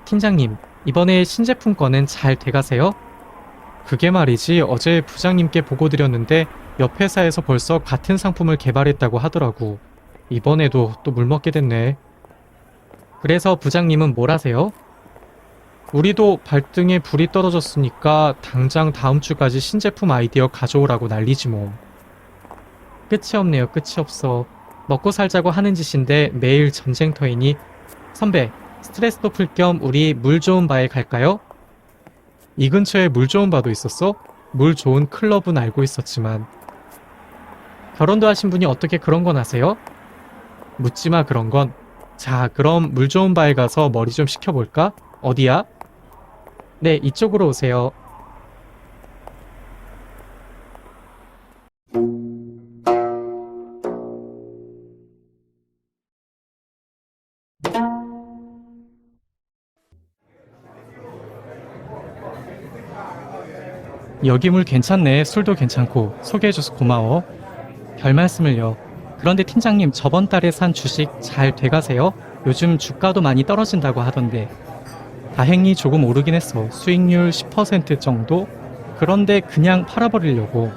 팀장님, 이번에 신제품 거는 잘 돼가세요? 그게 말이지 어제 부장님께 보고 드렸는데 옆 회사에서 벌써 같은 상품을 개발했다고 하더라고. 이번에도 또 물먹게 됐네. 그래서 부장님은 뭘 하세요? 우리도 발등에 불이 떨어졌으니까 당장 다음 주까지 신제품 아이디어 가져오라고 난리지 뭐. 끝이 없네요. 끝이 없어. 먹고 살자고 하는 짓인데 매일 전쟁터이니. 선배, 스트레스도 풀 겸 우리 물 좋은 바에 갈까요? 이 근처에 물 좋은 바도 있었어? 물 좋은 클럽은 알고 있었지만. 결혼도 하신 분이 어떻게 그런 건 아세요? 묻지마 그런 건. 자, 그럼 물 좋은 바에 가서 머리 좀 식혀볼까? 어디야? 네, 이쪽으로 오세요. 여기 물 괜찮네. 술도 괜찮고. 소개해줘서 고마워. 별 말씀을요. 그런데 팀장님, 저번 달에 산 주식 잘 돼가세요? 요즘 주가도 많이 떨어진다고 하던데. 다행히 조금 오르긴 했어. 수익률 10% 정도? 그런데 그냥 팔아버리려고.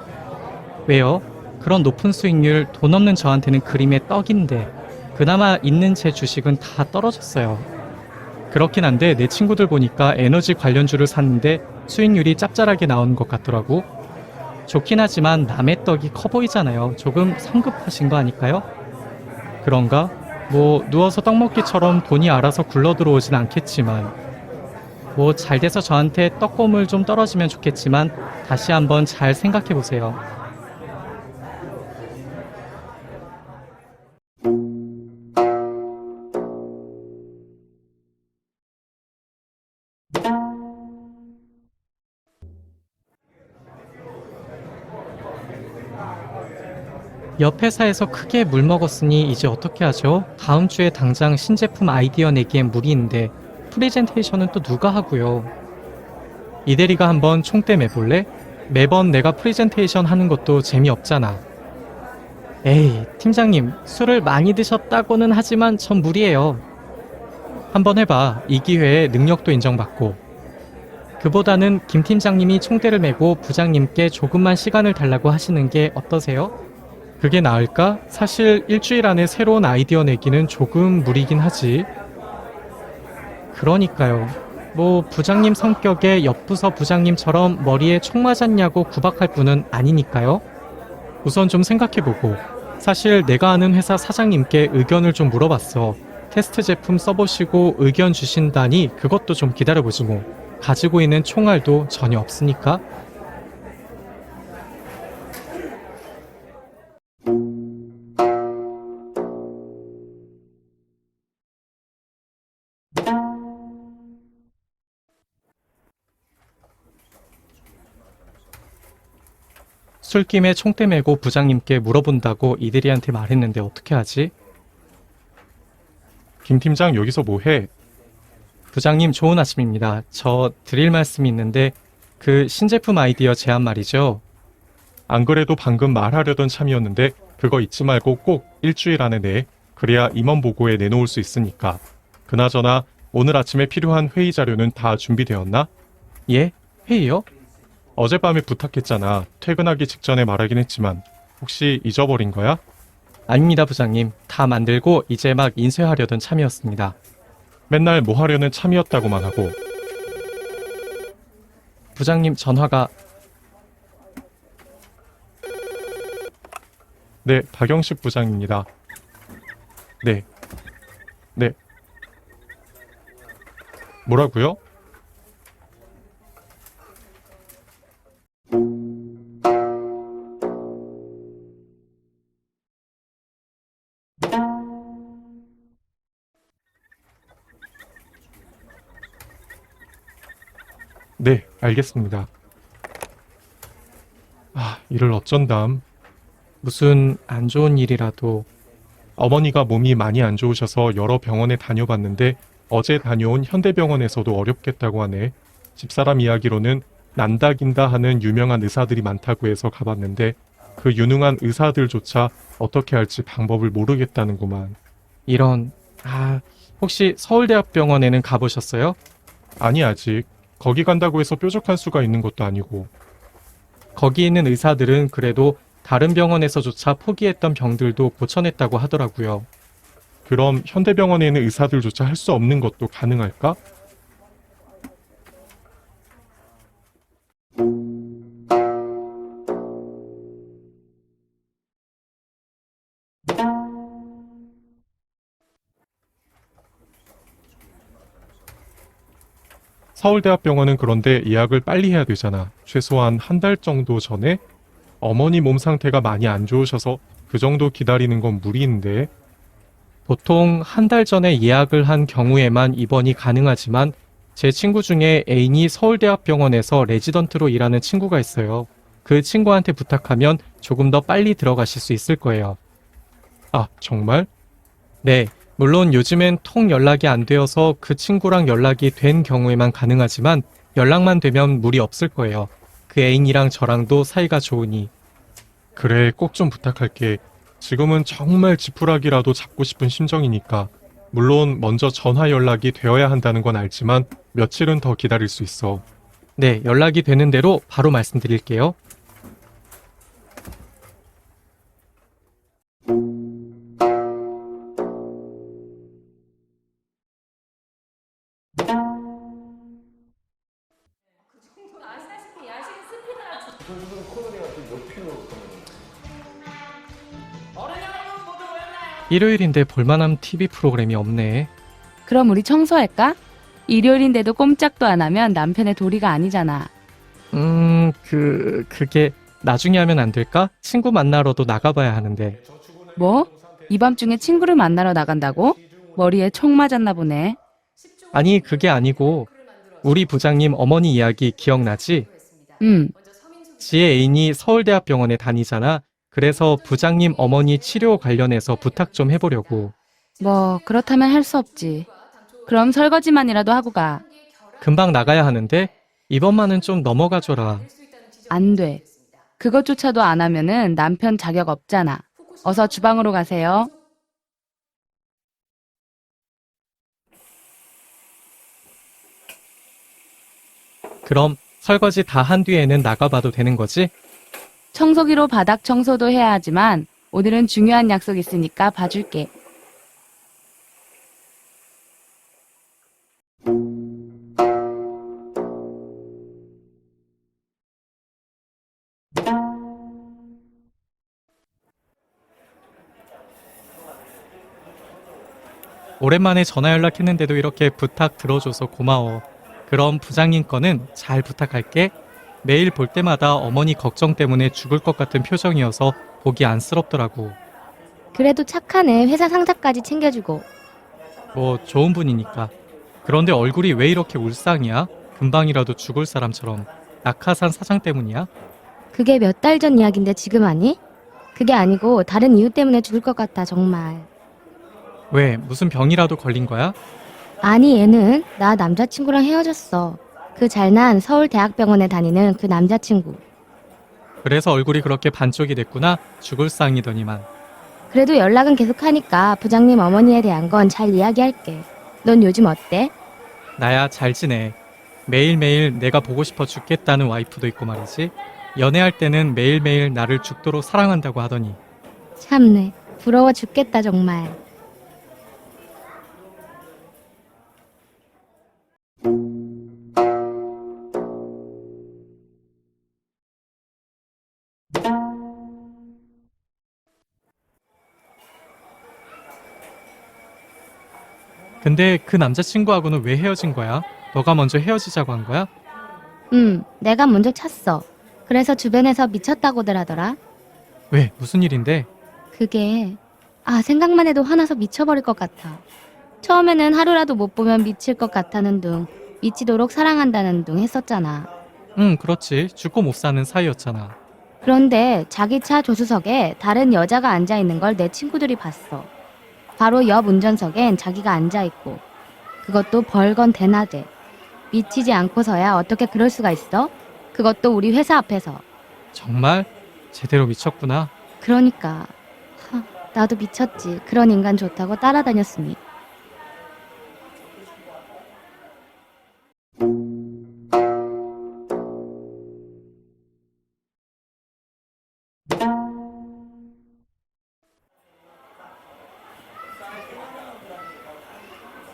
왜요? 그런 높은 수익률 돈 없는 저한테는 그림의 떡인데. 그나마 있는 제 주식은 다 떨어졌어요. 그렇긴 한데 내 친구들 보니까 에너지 관련주를 샀는데 수익률이 짭짤하게 나오는 것 같더라고. 좋긴 하지만 남의 떡이 커 보이잖아요. 조금 성급하신 거 아닐까요? 그런가? 뭐 누워서 떡 먹기처럼 돈이 알아서 굴러 들어오진 않겠지만 뭐 잘 돼서 저한테 떡고물 좀 떨어지면 좋겠지만 다시 한번 잘 생각해 보세요. 옆 회사에서 크게 물 먹었으니 이제 어떻게 하죠? 다음 주에 당장 신제품 아이디어 내기엔 무리인데 프레젠테이션은 또 누가 하고요? 이 대리가 한번 총대 매볼래? 매번 내가 프레젠테이션 하는 것도 재미없잖아. 에이, 팀장님, 술을 많이 드셨다고는 하지만 전 무리예요. 한번 해봐. 이 기회에 능력도 인정받고. 그보다는 김 팀장님이 총대를 메고 부장님께 조금만 시간을 달라고 하시는 게 어떠세요? 그게 나을까? 사실 일주일 안에 새로운 아이디어 내기는 조금 무리긴 하지. 그러니까요. 뭐 부장님 성격에 옆부서 부장님처럼 머리에 총 맞았냐고 구박할 분은 아니니까요. 우선 좀 생각해보고. 사실 내가 아는 회사 사장님께 의견을 좀 물어봤어. 테스트 제품 써보시고 의견 주신다니 그것도 좀 기다려보지 뭐. 가지고 있는 총알도 전혀 없으니까. 술김에 총대 메고 부장님께 물어본다고 이대리한테 말했는데 어떻게 하지? 김 팀장 여기서 뭐해? 부장님 좋은 아침입니다. 저 드릴 말씀이 있는데 그 신제품 아이디어 제안 말이죠. 안 그래도 방금 말하려던 참이었는데 그거 잊지 말고 꼭 일주일 안에 내. 그래야 임원 보고에 내놓을 수 있으니까. 그나저나 오늘 아침에 필요한 회의 자료는 다 준비되었나? 예? 회의요? 어젯밤에 부탁했잖아. 퇴근하기 직전에 말하긴 했지만 혹시 잊어버린 거야? 아닙니다 부장님. 다 만들고 이제 막 인쇄하려던 참이었습니다. 맨날 뭐 하려는 참이었다고만 하고. 부장님 전화가... 네, 박영식 부장입니다. 네. 네. 뭐라고요? 네, 알겠습니다. 이를 어쩐담. 무슨 안 좋은 일이라도... 어머니가 몸이 많이 안 좋으셔서 여러 병원에 다녀봤는데 어제 다녀온 현대병원에서도 어렵겠다고 하네. 집사람 이야기로는 난다긴다 하는 유명한 의사들이 많다고 해서 가봤는데 그 유능한 의사들조차 어떻게 할지 방법을 모르겠다는구만. 이런... 혹시 서울대학병원에는 가보셨어요? 아니, 아직. 거기 간다고 해서 뾰족한 수가 있는 것도 아니고. 거기 있는 의사들은 그래도 다른 병원에서조차 포기했던 병들도 고쳐냈다고 하더라고요. 그럼 현대병원에 있는 의사들조차 할 수 없는 것도 가능할까? 서울대학병원은 그런데 예약을 빨리 해야 되잖아. 최소한 한 달 정도 전에 어머니 몸 상태가 많이 안 좋으셔서 그 정도 기다리는 건 무리인데. 보통 한 달 전에 예약을 한 경우에만 입원이 가능하지만 제 친구 중에 애인이 서울대학병원에서 레지던트로 일하는 친구가 있어요. 그 친구한테 부탁하면 조금 더 빨리 들어가실 수 있을 거예요. 아, 정말? 네, 물론 요즘엔 통 연락이 안 되어서 그 친구랑 연락이 된 경우에만 가능하지만 연락만 되면 무리 없을 거예요. 그 애인이랑 저랑도 사이가 좋으니. 그래, 꼭 좀 부탁할게. 지금은 정말 지푸라기라도 잡고 싶은 심정이니까. 물론 먼저 전화 연락이 되어야 한다는 건 알지만 며칠은 더 기다릴 수 있어. 네, 연락이 되는 대로 바로 말씀드릴게요. 일요일인데 볼만한 TV 프로그램이 없네. 그럼 우리 청소할까? 일요일인데도 꼼짝도 안 하면 남편의 도리가 아니잖아. 그게 나중에 하면 안 될까? 친구 만나러도 나가봐야 하는데. 뭐? 이 밤중에 친구를 만나러 나간다고? 머리에 총 맞았나 보네. 아니, 그게 아니고 우리 부장님 어머니 이야기 기억나지? 지혜 애인이 서울대학병원에 다니잖아. 그래서 부장님 어머니 치료 관련해서 부탁 좀 해보려고. 뭐 그렇다면 할 수 없지. 그럼 설거지만이라도 하고 가. 금방 나가야 하는데 이번만은 좀 넘어가줘라. 안 돼. 그것조차도 안 하면은 남편 자격 없잖아. 어서 주방으로 가세요. 그럼 설거지 다 한 뒤에는 나가봐도 되는 거지? 청소기로 바닥 청소도 해야 하지만 오늘은 중요한 약속 있으니까 봐줄게. 오랜만에 전화 연락했는데도 이렇게 부탁 들어줘서 고마워. 그럼 부장님 거는 잘 부탁할게. 매일 볼 때마다 어머니 걱정 때문에 죽을 것 같은 표정이어서 보기 안쓰럽더라고. 그래도 착하네. 회사 상사까지 챙겨주고. 뭐 좋은 분이니까. 그런데 얼굴이 왜 이렇게 울상이야? 금방이라도 죽을 사람처럼. 낙하산 사장 때문이야? 그게 몇 달 전 이야기인데 지금 아니? 그게 아니고 다른 이유 때문에 죽을 것 같아 정말. 왜 무슨 병이라도 걸린 거야? 아니 얘는 나 남자친구랑 헤어졌어. 그 잘난 서울대학병원에 다니는 그 남자친구. 그래서 얼굴이 그렇게 반쪽이 됐구나. 죽을 상이더니만. 그래도 연락은 계속 하니까 부장님 어머니에 대한 건 잘 이야기할게. 넌 요즘 어때? 나야 잘 지내. 매일매일 내가 보고 싶어 죽겠다는 와이프도 있고 말이지. 연애할 때는 매일매일 나를 죽도록 사랑한다고 하더니. 참네. 부러워 죽겠다 정말. 근데 그 남자친구하고는 왜 헤어진 거야? 너가 먼저 헤어지자고 한 거야? 내가 먼저 찼어. 그래서 주변에서 미쳤다고들 하더라. 왜? 무슨 일인데? 그게 생각만 해도 화나서 미쳐버릴 것 같아. 처음에는 하루라도 못 보면 미칠 것 같다는 둥, 미치도록 사랑한다는 둥 했었잖아. 응, 그렇지. 죽고 못 사는 사이였잖아. 그런데 자기 차 조수석에 다른 여자가 앉아있는 걸 내 친구들이 봤어. 바로 옆 운전석엔 자기가 앉아있고, 그것도 벌건 대낮에. 미치지 않고서야 어떻게 그럴 수가 있어? 그것도 우리 회사 앞에서. 정말? 제대로 미쳤구나. 그러니까 나도 미쳤지. 그런 인간 좋다고 따라다녔으니.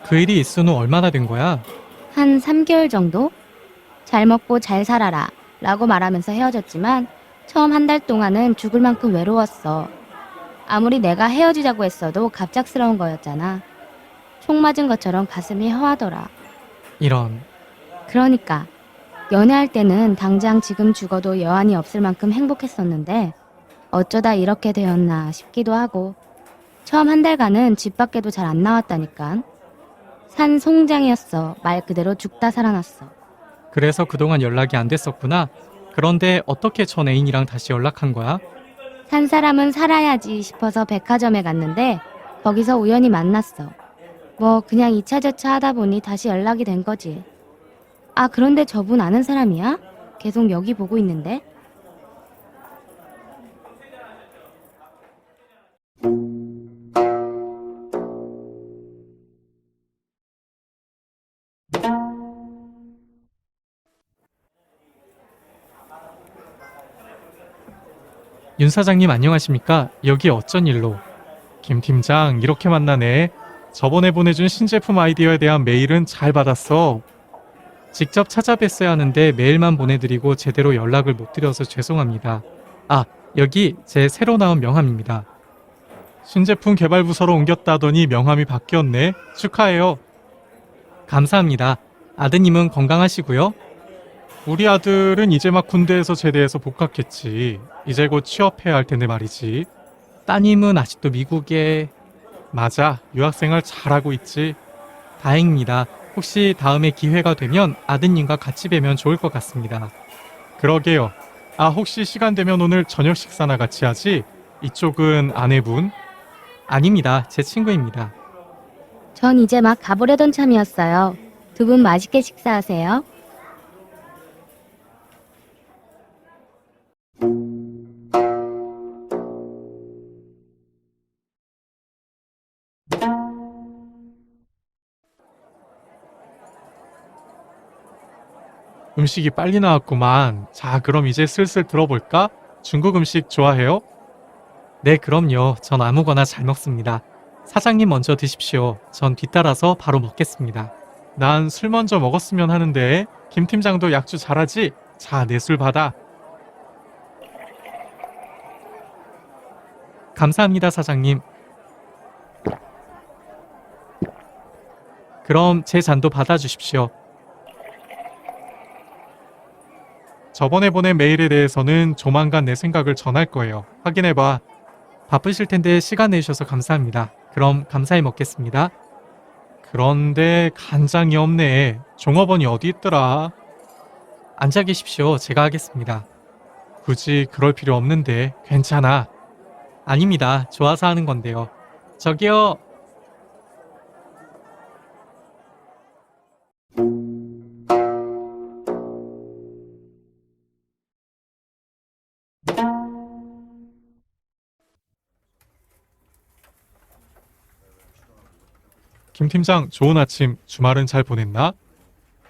그 일이 있은 후 얼마나 된 거야? 한 3개월 정도? 잘 먹고 잘 살아라 라고 말하면서 헤어졌지만 처음 한 달 동안은 죽을 만큼 외로웠어. 아무리 내가 헤어지자고 했어도 갑작스러운 거였잖아. 총 맞은 것처럼 가슴이 허하더라. 이런. 그러니까 연애할 때는 당장 지금 죽어도 여한이 없을 만큼 행복했었는데 어쩌다 이렇게 되었나 싶기도 하고 처음 한 달간은 집 밖에도 잘 안 나왔다니까. 산송장이었어. 말 그대로 죽다 살아났어. 그래서 그동안 연락이 안 됐었구나. 그런데 어떻게 전 애인이랑 다시 연락한 거야? 산 사람은 살아야지 싶어서 백화점에 갔는데 거기서 우연히 만났어. 뭐 그냥 이차저차 하다 보니 다시 연락이 된 거지. 아, 그런데 저분 아는 사람이야? 계속 여기 보고 있는데. 윤 사장님 안녕하십니까? 여기 어쩐 일로? 김 팀장, 이렇게 만나네. 저번에 보내준 신제품 아이디어에 대한 메일은 잘 받았어. 직접 찾아뵀어야 하는데 메일만 보내드리고 제대로 연락을 못 드려서 죄송합니다. 아, 여기 제 새로 나온 명함입니다. 신제품 개발 부서로 옮겼다더니 명함이 바뀌었네. 축하해요. 감사합니다. 아드님은 건강하시고요. 우리 아들은 이제 막 군대에서 제대해서 복학했지. 이제 곧 취업해야 할 텐데 말이지. 따님은 아직도 미국에... 맞아. 유학생활 잘하고 있지. 다행입니다. 혹시 다음에 기회가 되면 아드님과 같이 뵈면 좋을 것 같습니다. 그러게요. 아, 혹시 시간 되면 오늘 저녁 식사나 같이 하지? 이쪽은 아내분? 아닙니다. 제 친구입니다. 전 이제 막 가보려던 참이었어요. 두 분 맛있게 식사하세요. 음식이 빨리 나왔구만. 자, 그럼 이제 슬슬 들어볼까? 중국 음식 좋아해요? 네, 그럼요. 전 아무거나 잘 먹습니다. 사장님 먼저 드십시오. 전 뒤따라서 바로 먹겠습니다. 난 술 먼저 먹었으면 하는데. 김 팀장도 약주 잘하지? 자, 내 술 받아. 감사합니다, 사장님. 그럼 제 잔도 받아주십시오. 저번에 보낸 메일에 대해서는 조만간 내 생각을 전할 거예요. 확인해봐. 바쁘실 텐데 시간 내주셔서 감사합니다. 그럼 감사히 먹겠습니다. 그런데 간장이 없네. 종업원이 어디 있더라? 앉아 계십시오. 제가 하겠습니다. 굳이 그럴 필요 없는데 괜찮아. 아닙니다. 좋아서 하는 건데요. 저기요. 김 팀장, 좋은 아침. 주말은 잘 보냈나?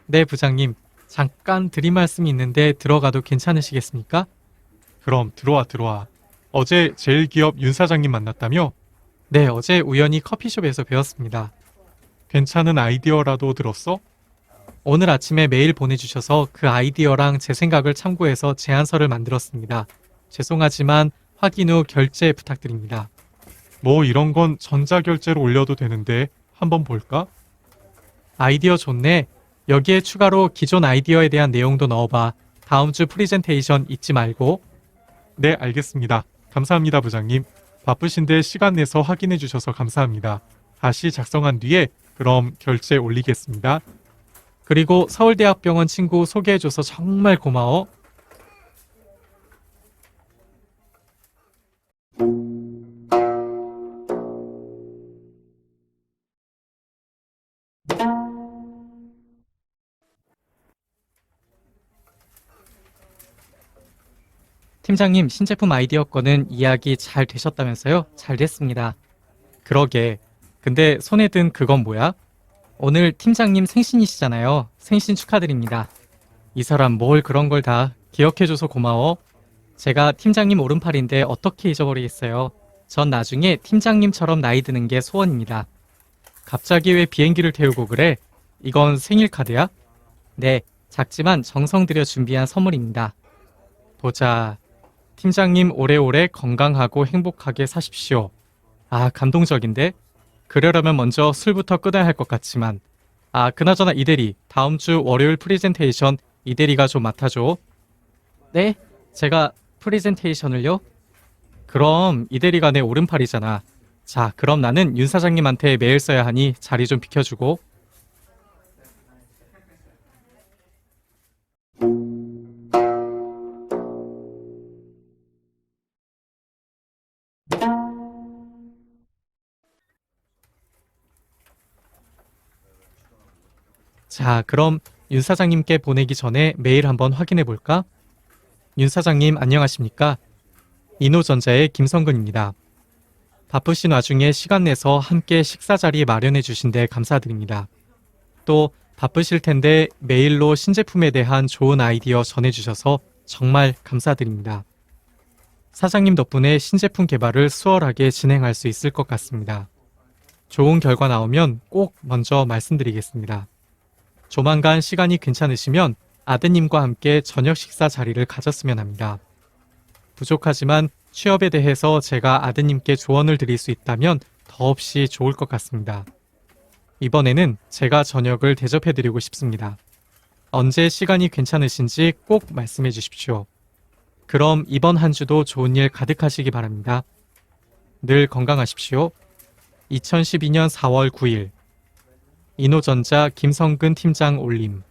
네, 부장님. 잠깐 드릴 말씀이 있는데 들어가도 괜찮으시겠습니까? 그럼 들어와. 어제 제일기업 윤 사장님 만났다며? 네, 어제 우연히 커피숍에서 배웠습니다. 괜찮은 아이디어라도 들었어? 오늘 아침에 메일 보내주셔서 그 아이디어랑 제 생각을 참고해서 제안서를 만들었습니다. 죄송하지만 확인 후 결제 부탁드립니다. 뭐 이런 건 전자결제로 올려도 되는데 한번 볼까? 아이디어 좋네. 여기에 추가로 기존 아이디어에 대한 내용도 넣어봐. 다음 주 프리젠테이션 잊지 말고. 네, 알겠습니다. 감사합니다, 부장님. 바쁘신데 시간 내서 확인해 주셔서 감사합니다. 다시 작성한 뒤에 그럼 결제 올리겠습니다. 그리고 서울대학병원 친구 소개해줘서 정말 고마워. 팀장님, 신제품 아이디어 거는 이야기 잘 되셨다면서요? 잘 됐습니다. 그러게. 근데 손에 든 그건 뭐야? 오늘 팀장님 생신이시잖아요. 생신 축하드립니다. 이 사람 뭘 그런 걸 다 기억해줘서 고마워. 제가 팀장님 오른팔인데 어떻게 잊어버리겠어요. 전 나중에 팀장님처럼 나이 드는 게 소원입니다. 갑자기 왜 비행기를 태우고 그래? 이건 생일 카드야? 네, 작지만 정성 들여 준비한 선물입니다. 보자. 팀장님 오래오래 건강하고 행복하게 사십시오. 아, 감동적인데? 그러려면 먼저 술부터 끊어야 할 것 같지만. 아, 그나저나 이대리, 다음 주 월요일 프리젠테이션 이대리가 좀 맡아줘. 네? 제가 프리젠테이션을요? 그럼 이대리가 내 오른팔이잖아. 자, 그럼 나는 윤 사장님한테 메일 써야 하니 자리 좀 비켜주고. 자, 그럼 윤 사장님께 보내기 전에 메일 한번 확인해 볼까? 윤 사장님 안녕하십니까? 이노전자의 김성근입니다. 바쁘신 와중에 시간 내서 함께 식사 자리 마련해 주신 데 감사드립니다. 또 바쁘실 텐데 메일로 신제품에 대한 좋은 아이디어 전해주셔서 정말 감사드립니다. 사장님 덕분에 신제품 개발을 수월하게 진행할 수 있을 것 같습니다. 좋은 결과 나오면 꼭 먼저 말씀드리겠습니다. 조만간 시간이 괜찮으시면 아드님과 함께 저녁 식사 자리를 가졌으면 합니다. 부족하지만 취업에 대해서 제가 아드님께 조언을 드릴 수 있다면 더없이 좋을 것 같습니다. 이번에는 제가 저녁을 대접해드리고 싶습니다. 언제 시간이 괜찮으신지 꼭 말씀해 주십시오. 그럼 이번 한 주도 좋은 일 가득하시기 바랍니다. 늘 건강하십시오. 2012년 4월 9일 이노전자 김성근 팀장 올림.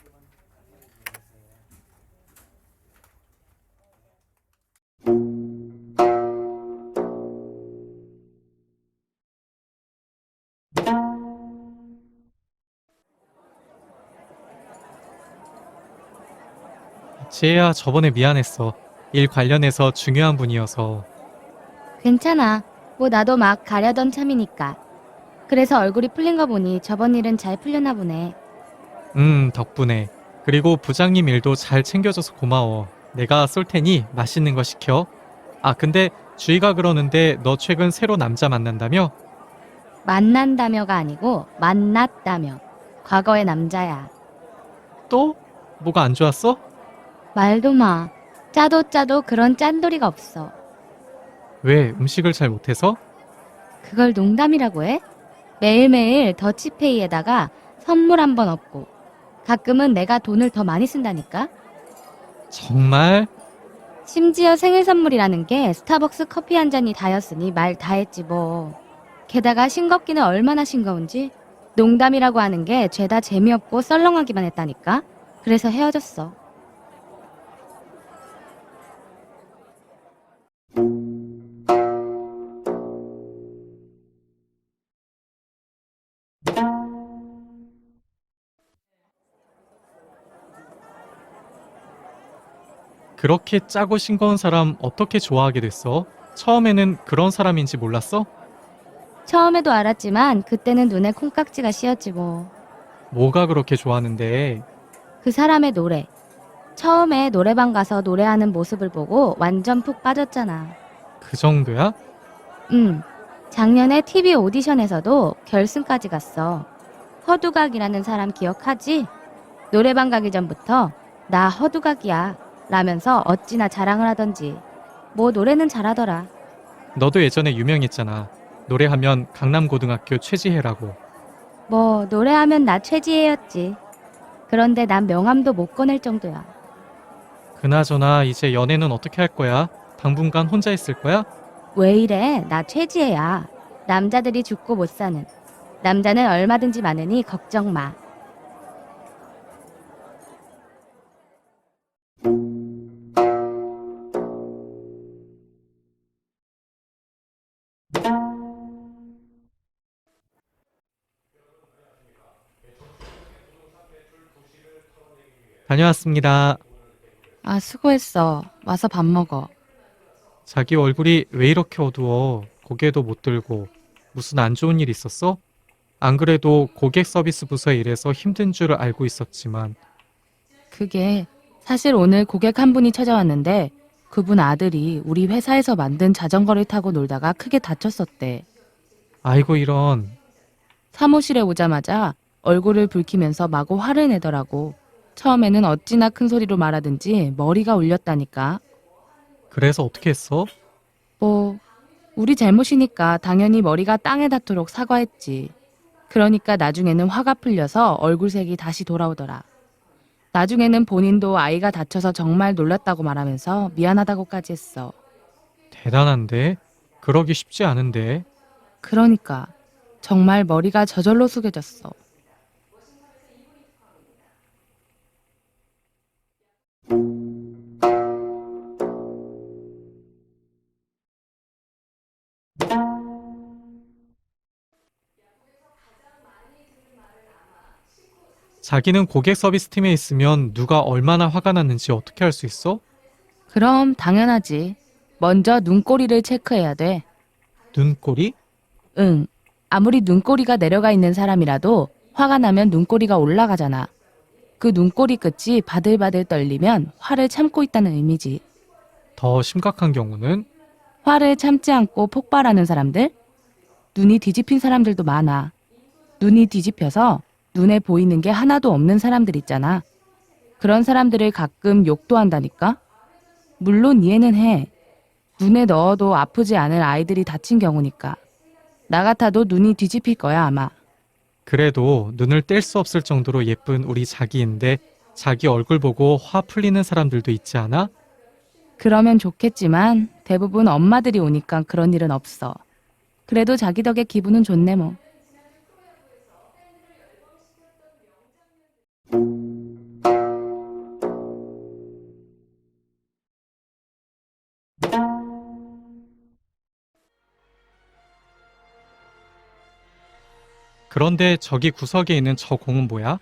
지혜야, 저번에 미안했어. 일 관련해서 중요한 분이어서. 괜찮아. 뭐 나도 막 가려던 참이니까. 그래서 얼굴이 풀린 거 보니 저번 일은 잘 풀렸나 보네. 덕분에. 그리고 부장님 일도 잘 챙겨줘서 고마워. 내가 쏠 테니 맛있는 거 시켜. 아, 근데 주희가 그러는데 너 최근 새로 남자 만난다며? 만난다며가 아니고 만났다며. 과거의 남자야. 또? 뭐가 안 좋았어? 말도 마. 짜도 그런 짠돌이가 없어. 왜, 음식을 잘 못해서? 그걸 농담이라고 해? 매일매일 더치페이에다가 선물 한 번 없고 가끔은 내가 돈을 더 많이 쓴다니까? 정말? 심지어 생일 선물이라는 게 스타벅스 커피 한 잔이 다였으니 말 다 했지 뭐. 게다가 싱겁기는 얼마나 싱거운지. 농담이라고 하는 게 죄다 재미없고 썰렁하기만 했다니까? 그래서 헤어졌어. 그렇게 짜고 싱거운 사람 어떻게 좋아하게 됐어? 처음에는 그런 사람인지 몰랐어? 처음에도 알았지만 그때는 눈에 콩깍지가 씌었지 뭐. 뭐가 그렇게 좋아하는데? 그 사람의 노래. 처음에 노래방 가서 노래하는 모습을 보고 완전 푹 빠졌잖아. 그 정도야? 작년에 TV 오디션에서도 결승까지 갔어. 허두각이라는 사람 기억하지? 노래방 가기 전부터 나 허두각이야 라면서 어찌나 자랑을 하던지. 뭐 노래는 잘하더라. 너도 예전에 유명했잖아. 노래하면 강남고등학교 최지혜라고. 뭐 노래하면 나 최지혜였지. 그런데 난 명함도 못 꺼낼 정도야. 그나저나 이제 연애는 어떻게 할 거야? 당분간 혼자 있을 거야? 왜 이래? 나 최지혜야. 남자들이 죽고 못 사는. 남자는 얼마든지 많으니 걱정 마. 다녀왔습니다. 아, 수고했어. 와서 밥 먹어. 자기 얼굴이 왜 이렇게 어두워? 고개도 못 들고. 무슨 안 좋은 일 있었어? 안 그래도 고객 서비스 부서에 일해서 힘든 줄 알고 있었지만. 그게 사실 오늘 고객 한 분이 찾아왔는데 그분 아들이 우리 회사에서 만든 자전거를 타고 놀다가 크게 다쳤었대. 아이고 이런. 사무실에 오자마자 얼굴을 붉히면서 마구 화를 내더라고. 처음에는 어찌나 큰 소리로 말하든지 머리가 울렸다니까. 그래서 어떻게 했어? 뭐 우리 잘못이니까 당연히 머리가 땅에 닿도록 사과했지. 그러니까 나중에는 화가 풀려서 얼굴색이 다시 돌아오더라. 나중에는 본인도 아이가 다쳐서 정말 놀랐다고 말하면서 미안하다고까지 했어. 대단한데? 그러기 쉽지 않은데. 그러니까 정말 머리가 저절로 숙여졌어. 자기는 고객 서비스 팀에 있으면 누가 얼마나 화가 났는지 어떻게 알 수 있어? 그럼 당연하지. 먼저 눈꼬리를 체크해야 돼. 눈꼬리? 응. 아무리 눈꼬리가 내려가 있는 사람이라도 화가 나면 눈꼬리가 올라가잖아. 그 눈꼬리 끝이 바들바들 떨리면 화를 참고 있다는 의미지. 더 심각한 경우는? 화를 참지 않고 폭발하는 사람들? 눈이 뒤집힌 사람들도 많아. 눈이 뒤집혀서 눈에 보이는 게 하나도 없는 사람들 있잖아. 그런 사람들을 가끔 욕도 한다니까? 물론 이해는 해. 눈에 넣어도 아프지 않을 아이들이 다친 경우니까. 나 같아도 눈이 뒤집힐 거야, 아마. 그래도 눈을 뗄 수 없을 정도로 예쁜 우리 자기인데 자기 얼굴 보고 화 풀리는 사람들도 있지 않아? 그러면 좋겠지만 대부분 엄마들이 오니까 그런 일은 없어. 그래도 자기 덕에 기분은 좋네 뭐. 그런데 저기 구석에 있는 저 공은 뭐야?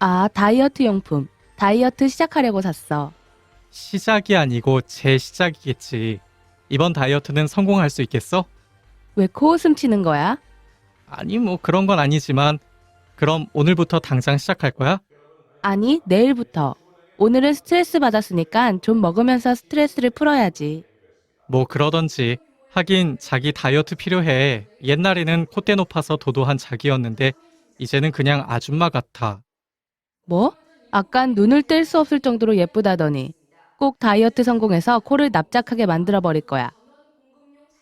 아, 다이어트 용품. 다이어트 시작하려고 샀어. 시작이 아니고 재시작이겠지. 이번 다이어트는 성공할 수 있겠어? 왜 코웃음 치는 거야? 아니 뭐 그런 건 아니지만 그럼 오늘부터 당장 시작할 거야? 아니, 내일부터. 오늘은 스트레스 받았으니까 좀 먹으면서 스트레스를 풀어야지. 뭐 그러던지. 하긴 자기 다이어트 필요해. 옛날에는 콧대 높아서 도도한 자기였는데 이제는 그냥 아줌마 같아. 뭐? 아깐 눈을 뗄 수 없을 정도로 예쁘다더니 꼭 다이어트 성공해서 코를 납작하게 만들어버릴 거야.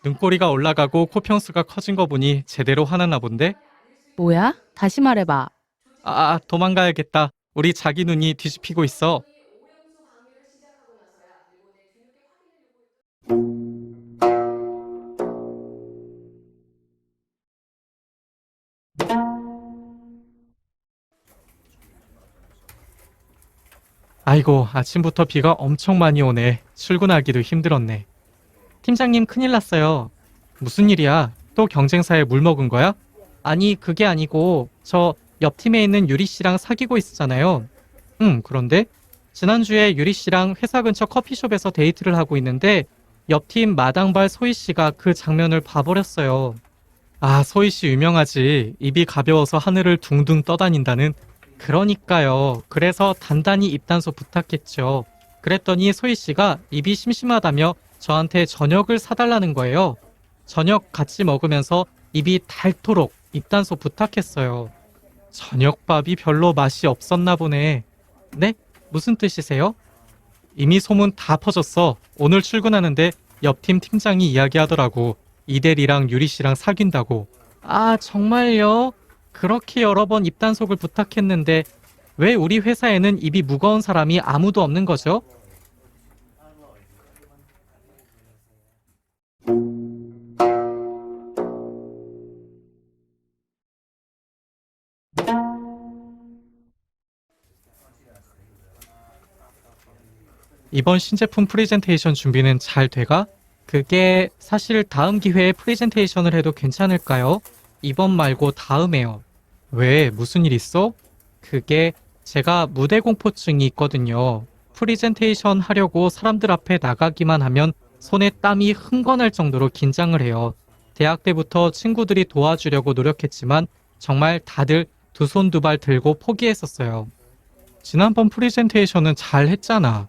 눈꼬리가 올라가고 코 평수가 커진 거 보니 제대로 화났나 본데? 뭐야? 다시 말해봐. 도망가야겠다. 우리 자기 눈이 뒤집히고 있어. 아이고, 아침부터 비가 엄청 많이 오네. 출근하기도 힘들었네. 팀장님 큰일 났어요. 무슨 일이야? 또 경쟁사에 물 먹은 거야? 아니, 그게 아니고 저 옆팀에 있는 유리 씨랑 사귀고 있었잖아요. 그런데 지난주에 유리 씨랑 회사 근처 커피숍에서 데이트를 하고 있는데 옆팀 마당발 소희 씨가 그 장면을 봐버렸어요. 아, 소희 씨 유명하지. 입이 가벼워서 하늘을 둥둥 떠다닌다는. 그러니까요. 그래서 단단히 입단속 부탁했죠. 그랬더니 소희 씨가 입이 심심하다며 저한테 저녁을 사달라는 거예요. 저녁 같이 먹으면서 입이 닳도록 입단속 부탁했어요. 저녁밥이 별로 맛이 없었나 보네. 네? 무슨 뜻이세요? 이미 소문 다 퍼졌어. 오늘 출근하는데 옆팀 팀장이 이야기하더라고. 이대리랑 유리 씨랑 사귄다고. 아, 정말요? 그렇게 여러 번 입단속을 부탁했는데 왜 우리 회사에는 입이 무거운 사람이 아무도 없는 거죠? 이번 신제품 프레젠테이션 준비는 잘 돼가? 그게 사실 다음 기회에 프레젠테이션을 해도 괜찮을까요? 이번 말고 다음에요. 왜? 무슨 일 있어? 그게 제가 무대 공포증이 있거든요. 프레젠테이션 하려고 사람들 앞에 나가기만 하면 손에 땀이 흥건할 정도로 긴장을 해요. 대학 때부터 친구들이 도와주려고 노력했지만 정말 다들 두 손 두 발 들고 포기했었어요. 지난번 프레젠테이션은 잘 했잖아.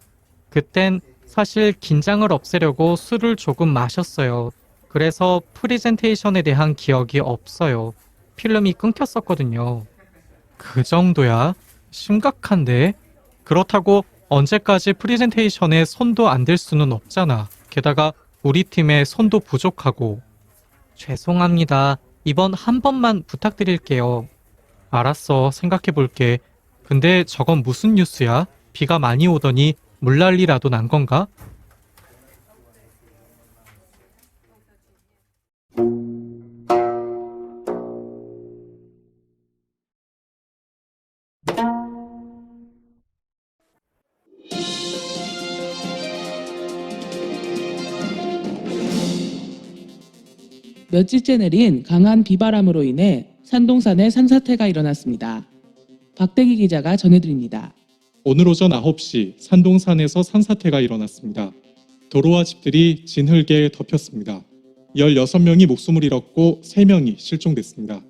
그땐 사실 긴장을 없애려고 술을 조금 마셨어요. 그래서 프레젠테이션에 대한 기억이 없어요. 필름이 끊겼었거든요. 그 정도야? 심각한데? 그렇다고 언제까지 프레젠테이션에 손도 안 댈 수는 없잖아. 게다가 우리 팀에 손도 부족하고. 죄송합니다. 이번 한 번만 부탁드릴게요. 알았어. 생각해 볼게. 근데 저건 무슨 뉴스야? 비가 많이 오더니 물난리라도 난 건가? 며칠째 내린 강한 비바람으로 인해 산동산에 산사태가 일어났습니다. 박대기 기자가 전해드립니다. 오늘 오전 9시 산동산에서 산사태가 일어났습니다. 도로와 집들이 진흙에 덮였습니다. 16명이 목숨을 잃었고 3명이 실종됐습니다.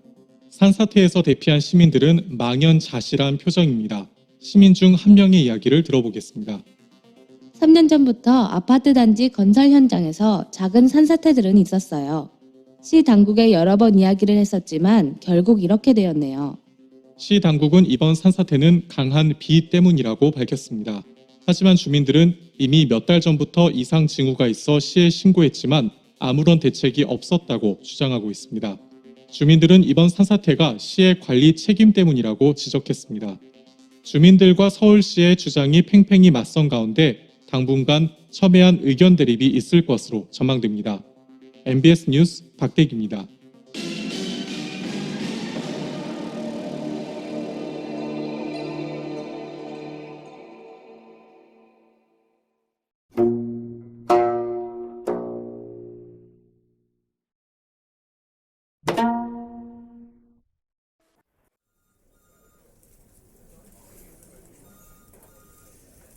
산사태에서 대피한 시민들은 망연자실한 표정입니다. 시민 중 한 명의 이야기를 들어보겠습니다. 3년 전부터 아파트 단지 건설 현장에서 작은 산사태들은 있었어요. 시 당국에 여러 번 이야기를 했었지만 결국 이렇게 되었네요. 시 당국은 이번 산사태는 강한 비 때문이라고 밝혔습니다. 하지만 주민들은 이미 몇 달 전부터 이상 징후가 있어 시에 신고했지만 아무런 대책이 없었다고 주장하고 있습니다. 주민들은 이번 산사태가 시의 관리 책임 때문이라고 지적했습니다. 주민들과 서울시의 주장이 팽팽히 맞선 가운데 당분간 첨예한 의견 대립이 있을 것으로 전망됩니다. MBS 뉴스 박대기입니다.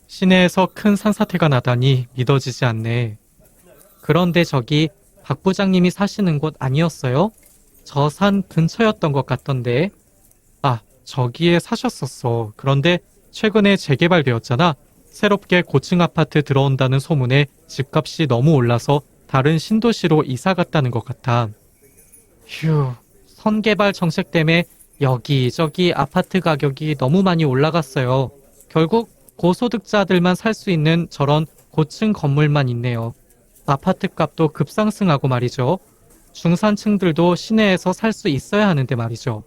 시내에서 큰 산사태가 나다니 믿어지지 않네. 그런데 저기 박 부장님이 사시는 곳 아니었어요? 저 산 근처였던 것 같던데. 아, 저기에 사셨었어. 그런데 최근에 재개발되었잖아. 새롭게 고층 아파트 들어온다는 소문에 집값이 너무 올라서 다른 신도시로 이사 갔다는 것 같아. 휴, 선개발 정책 때문에 여기저기 아파트 가격이 너무 많이 올라갔어요. 결국 고소득자들만 살 수 있는 저런 고층 건물만 있네요. 아파트 값도 급상승하고 말이죠. 중산층들도 시내에서 살 수 있어야 하는데 말이죠.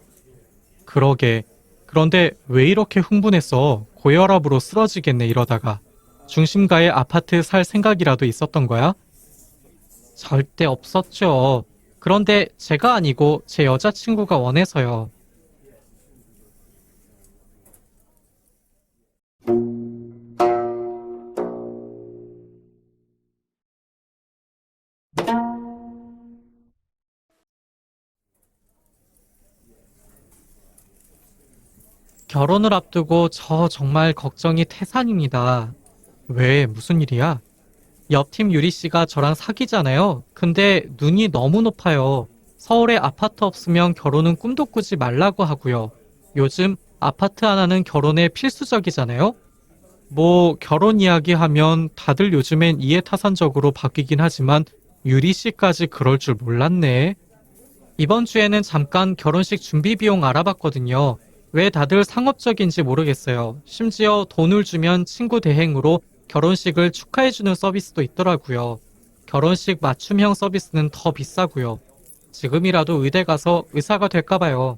그러게. 그런데 왜 이렇게 흥분했어? 고혈압으로 쓰러지겠네 이러다가. 중심가에 아파트 살 생각이라도 있었던 거야? 절대 없었죠. 그런데 제가 아니고 제 여자친구가 원해서요. 결혼을 앞두고 저 정말 걱정이 태산입니다. 왜, 무슨 일이야? 옆팀 유리 씨가 저랑 사귀잖아요. 근데 눈이 너무 높아요. 서울에 아파트 없으면 결혼은 꿈도 꾸지 말라고 하고요. 요즘 아파트 하나는 결혼에 필수적이잖아요. 뭐 결혼 이야기 하면 다들 요즘엔 이해타산적으로 바뀌긴 하지만 유리 씨까지 그럴 줄 몰랐네. 이번 주에는 잠깐 결혼식 준비 비용 알아봤거든요. 왜 다들 상업적인지 모르겠어요. 심지어 돈을 주면 친구 대행으로 결혼식을 축하해주는 서비스도 있더라고요. 결혼식 맞춤형 서비스는 더 비싸고요. 지금이라도 의대 가서 의사가 될까봐요.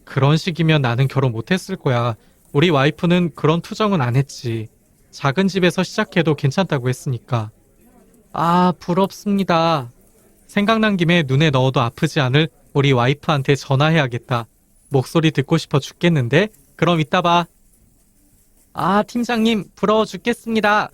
그런 식이면 나는 결혼 못했을 거야. 우리 와이프는 그런 투정은 안 했지. 작은 집에서 시작해도 괜찮다고 했으니까. 아, 부럽습니다. 생각난 김에 눈에 넣어도 아프지 않을 우리 와이프한테 전화해야겠다. 목소리 듣고 싶어 죽겠는데? 그럼 이따 봐. 아, 팀장님, 부러워 죽겠습니다.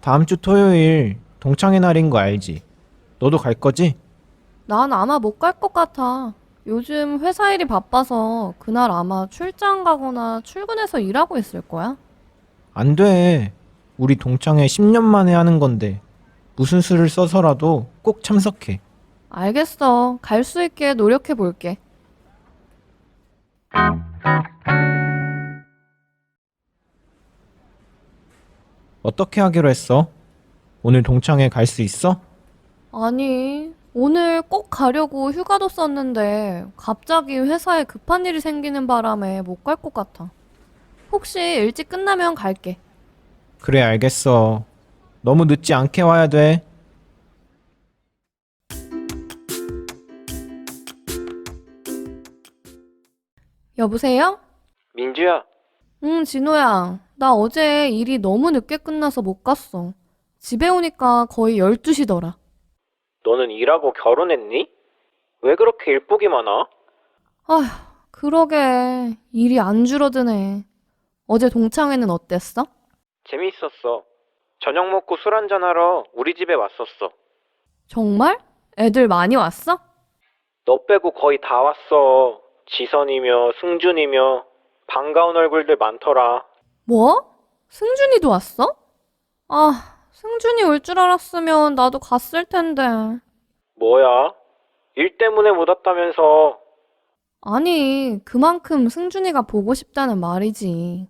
다음 주 토요일 동창회 날인 거 알지? 너도 갈 거지? 난 아마 못 갈 것 같아. 요즘 회사 일이 바빠서 그날 아마 출장 가거나 출근해서 일하고 있을 거야. 안 돼. 우리 동창회 10년 만에 하는 건데 무슨 수를 써서라도 꼭 참석해. 알겠어. 갈 수 있게 노력해 볼게. 어떻게 하기로 했어? 오늘 동창회 갈 수 있어? 아니, 오늘 꼭 가려고 휴가도 썼는데 갑자기 회사에 급한 일이 생기는 바람에 못 갈 것 같아. 혹시 일찍 끝나면 갈게. 그래, 알겠어. 너무 늦지 않게 와야 돼. 여보세요? 민주야, 응, 진호야. 나 어제 일이 너무 늦게 끝나서 못 갔어. 집에 오니까 거의 12시더라. 너는 일하고 결혼했니? 왜 그렇게 일복이 많아? 아휴, 그러게. 일이 안 줄어드네. 어제 동창회는 어땠어? 재미있었어. 저녁 먹고 술 한잔하러 우리 집에 왔었어. 정말? 애들 많이 왔어? 너 빼고 거의 다 왔어. 지선이며 승준이며 반가운 얼굴들 많더라. 뭐? 승준이도 왔어? 아, 승준이 올 줄 알았으면 나도 갔을 텐데. 뭐야? 일 때문에 못 왔다면서. 아니, 그만큼 승준이가 보고 싶다는 말이지.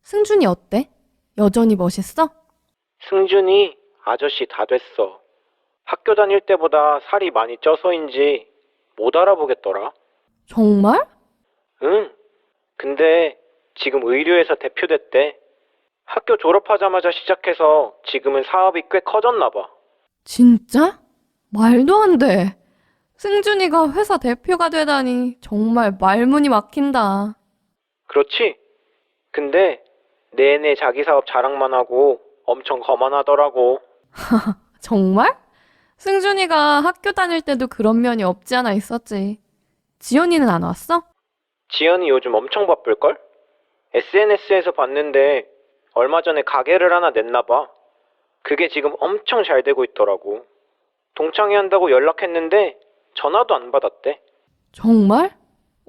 승준이 어때? 여전히 멋있어? 승준이 아저씨 다 됐어. 학교 다닐 때보다 살이 많이 쪄서인지 못 알아보겠더라. 정말? 응. 근데 지금 의류회사 대표 됐대. 학교 졸업하자마자 시작해서 지금은 사업이 꽤 커졌나 봐. 진짜? 말도 안 돼. 승준이가 회사 대표가 되다니 정말 말문이 막힌다. 그렇지? 근데 내내 자기 사업 자랑만 하고 엄청 거만하더라고. 정말? 승준이가 학교 다닐 때도 그런 면이 없지 않아 있었지. 지연이는 안 왔어? 지연이 요즘 엄청 바쁠걸? SNS에서 봤는데 얼마 전에 가게를 하나 냈나 봐. 그게 지금 엄청 잘 되고 있더라고. 동창회 한다고 연락했는데 전화도 안 받았대. 정말?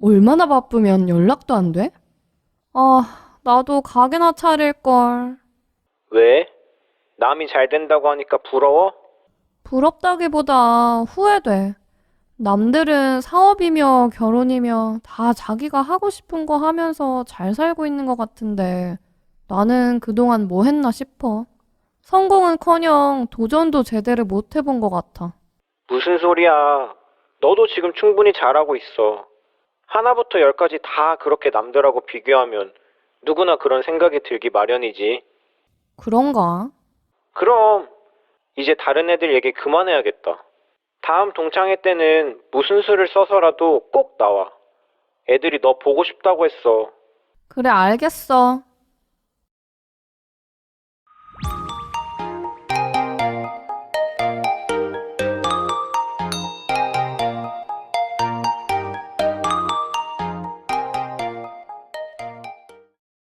얼마나 바쁘면 연락도 안 돼? 아, 나도 가게나 차릴걸. 왜? 남이 잘 된다고 하니까 부러워? 부럽다기보다 후회돼. 남들은 사업이며 결혼이며 다 자기가 하고 싶은 거 하면서 잘 살고 있는 것 같은데 나는 그동안 뭐 했나 싶어. 성공은커녕 도전도 제대로 못 해본 것 같아. 무슨 소리야. 너도 지금 충분히 잘하고 있어. 하나부터 열까지 다 그렇게 남들하고 비교하면 누구나 그런 생각이 들기 마련이지. 그런가? 그럼 이제 다른 애들 얘기 그만해야겠다. 다음 동창회 때는 무슨 수를 써서라도 꼭 나와. 애들이 너 보고 싶다고 했어. 그래, 알겠어.